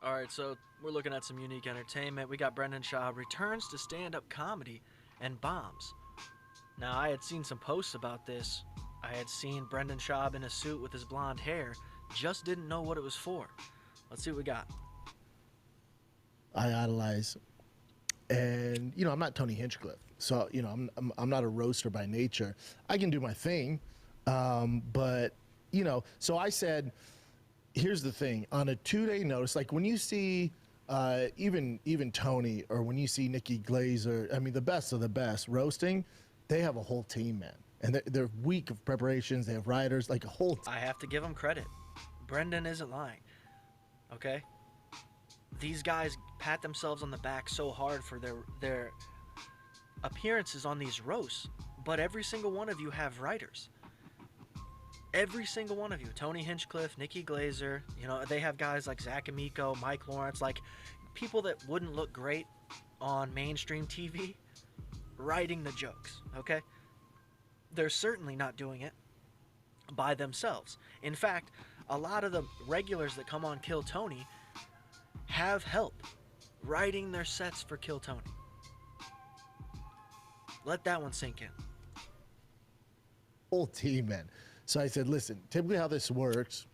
All right, so we're looking at some unique entertainment. We got Brendan Schaub returns to stand-up comedy and bombs. Now, I had seen some posts about this. I had seen Brendan Schaub in a suit with his blonde hair, just didn't know what it was for. Let's see what we got. I idolize. And I'm not Tony Hinchcliffe, so I'm not a roaster by nature. I can do my thing, but so I said, here's the thing: on a 2-day notice, like when you see even Tony, or when you see Nikki Glazer, I mean the best of the best roasting, they have a whole team, man, and they're week of preparations. They have writers, like a whole. I have to give him credit. Brendan isn't lying. Okay? These guys pat themselves on the back so hard for their appearances on these roasts, but every single one of you have writers. Every single one of you. Tony Hinchcliffe, Nikki Glazer, they have guys like Zach Amico, Mike Lawrence, like people that wouldn't look great on mainstream TV writing the jokes, okay? They're certainly not doing it by themselves. In fact, a lot of the regulars that come on Kill Tony have help writing their sets for Kill Tony. Let that one sink in. Whole team, man. So I said, listen, typically how this works,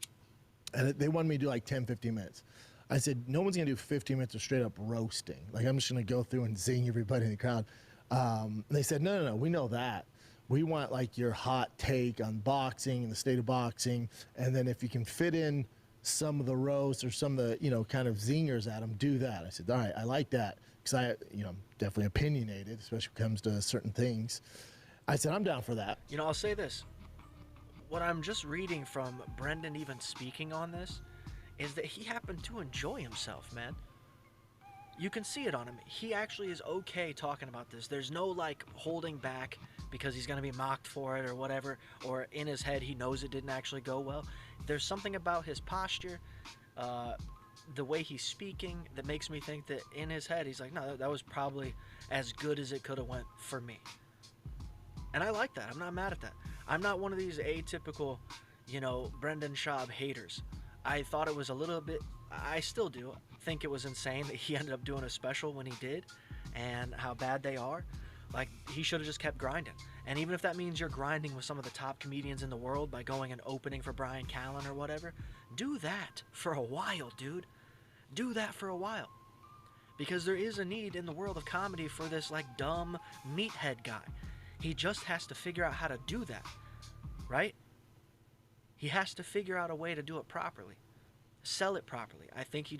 and they wanted me to do like 10, 15 minutes. I said, no one's going to do 15 minutes of straight up roasting. Like, I'm just going to go through and zing everybody in the crowd. They said, no, we know that. We want like your hot take on boxing and the state of boxing. And then if you can fit in some of the roasts or some of the, kind of zingers at them, do that. I said, all right, I like that. Because I'm definitely opinionated, especially when it comes to certain things. I said, I'm down for that. I'll say this. What I'm just reading from Brendan even speaking on this is that he happened to enjoy himself, man. You can see it on him. He actually is okay talking about this. There's no like holding back because he's going to be mocked for it or whatever, or in his head he knows it didn't actually go well. There's something about his posture, the way he's speaking, that makes me think that in his head he's like, no, that was probably as good as it could have went for me. And I like that. I'm not mad at that. I'm not one of these atypical, Brendan Schaub haters. I thought it was a little bit, I still do think it was insane that he ended up doing a special when he did, and how bad they are. Like, he should have just kept grinding. And even if that means you're grinding with some of the top comedians in the world by going and opening for Brian Callen or whatever, do that for a while, dude. Do that for a while. Because there is a need in the world of comedy for this, like, dumb meathead guy. He just has to figure out how to do that, right? He has to figure out a way to do it properly, sell it properly. I think he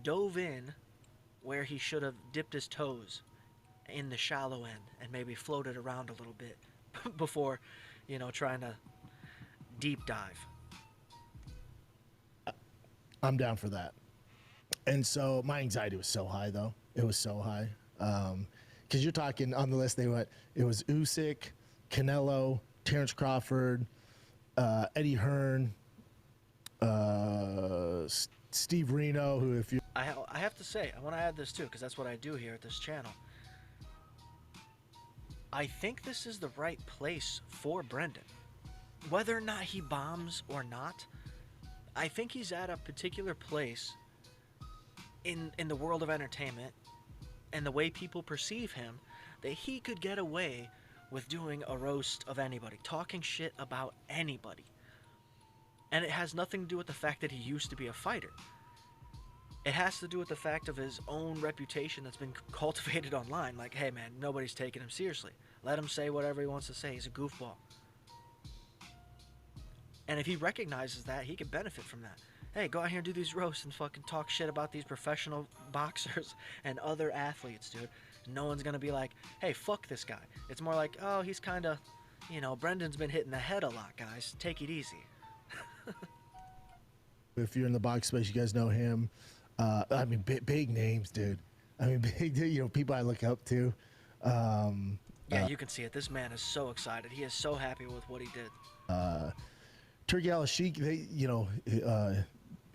dove in where he should have dipped his toes in the shallow end and maybe floated around a little bit before, trying to deep dive. I'm down for that. And so my anxiety was so high, though. It was so high. Because you're talking on the list, it was Usyk, Canelo, Terrence Crawford, Eddie Hearn, Steve Reno, who, if you... I have to say, I want to add this too, because that's what I do here at this channel. I think this is the right place for Brendan. Whether or not he bombs or not, I think he's at a particular place in the world of entertainment and the way people perceive him, that he could get away with doing a roast of anybody, talking shit about anybody. And it has nothing to do with the fact that he used to be a fighter. It has to do with the fact of his own reputation that's been cultivated online. Like, hey man, nobody's taking him seriously. Let him say whatever he wants to say. He's a goofball. And if he recognizes that, he can benefit from that. Hey, go out here and do these roasts and fucking talk shit about these professional boxers and other athletes, dude. No one's gonna be like, hey, fuck this guy. It's more like, oh, he's kind of, Brendan's been hitting the head a lot, guys. Take it easy. If you're in the box space, you guys know him. I mean, big names, dude. I mean, big, people I look up to. Yeah, you can see it. This man is so excited. He is so happy with what he did. Turkey Al-Sheikh,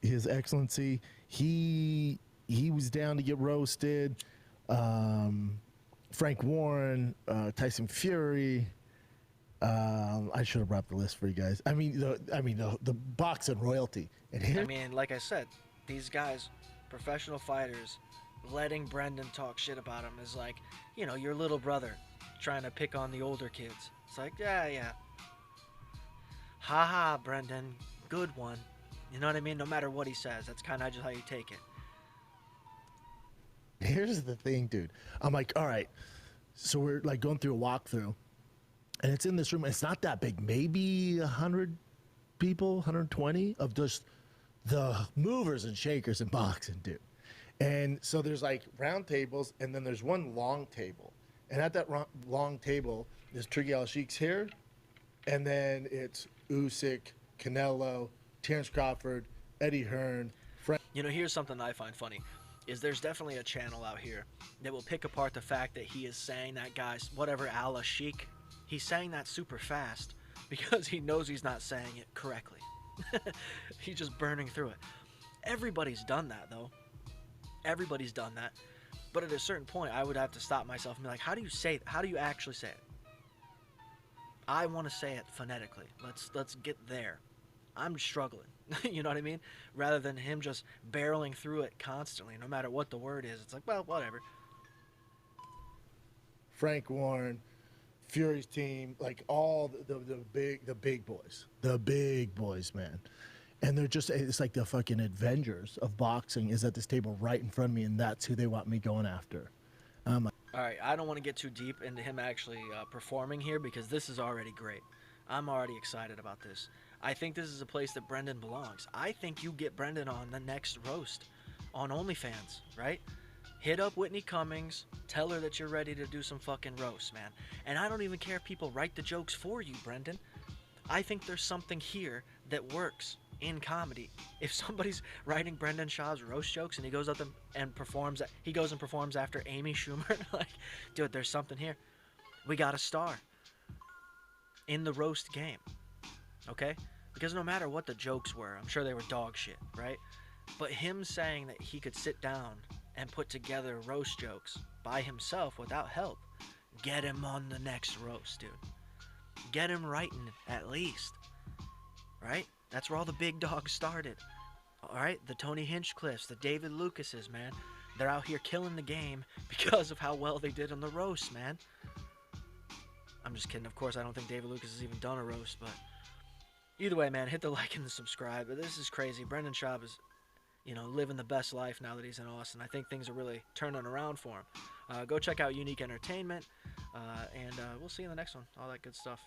His Excellency, he was down to get Frank Warren, Tyson Fury, I should have brought the list for you guys. The boxing royalty. And I here, mean, like I said, these guys, professional fighters, letting Brendan talk shit about him is like, your little brother trying to pick on the older kids. It's like, yeah, yeah. Haha, Brendan, good one. You know what I mean? No matter what he says, that's kind of just how you take it. here's the thing, dude. I'm like, all right. So we're like going through a walkthrough, and it's in this room. It's not that big, maybe 100 people, 120 of just the movers and shakers in boxing, dude. And so there's like round tables, and then there's one long table. And at that long table is Tricky Al Sheik's here, and then it's Usyk, Canelo, Terrence Crawford, Eddie Hearn, Frank. Here's something I find funny. Is there's definitely a channel out here that will pick apart the fact that he is saying that guy's whatever Al Sheik, he's saying that super fast because he knows he's not saying it correctly. He's just burning through it. Everybody's done that though. Everybody's done that. But at a certain point, I would have to stop myself and be like, how do you actually say it? I want to say it phonetically. Let's get there. I'm struggling. You know what I mean? Rather than him just barreling through it constantly, no matter what the word is. It's like, well, whatever. Frank Warren, Fury's team, like all the big boys, man. And they're just, it's like the fucking Avengers of boxing is at this table right in front of me, and that's who they want me going after. All right, I don't want to get too deep into him actually performing here because this is already great. I'm already excited about this. I think this is a place that Brendan belongs. I think you get Brendan on the next roast on OnlyFans, right? Hit up Whitney Cummings, tell her that you're ready to do some fucking roast, man. And I don't even care if people write the jokes for you, Brendan. I think there's something here that works in comedy. If somebody's writing Brendan Schaub's roast jokes and he goes up and performs, he goes and performs after Amy Schumer, like, dude, there's something here. We got a star in the roast game, okay? Because no matter what the jokes were, I'm sure they were dog shit, right? But him saying that he could sit down and put together roast jokes by himself without help, get him on the next roast, dude. Get him writing at least, right? That's where all the big dogs started. All right, the Tony Hinchcliffes, the David Lucases, man. They're out here killing the game because of how well they did on the roast, man. I'm just kidding. Of course, I don't think David Lucas has even done a roast, but either way, man, hit the like and the subscribe. But this is crazy. Brendan Schaub is, living the best life now that he's in Austin. I think things are really turning around for him. Go check out Unique Entertainment, and we'll see you in the next one. All that good stuff.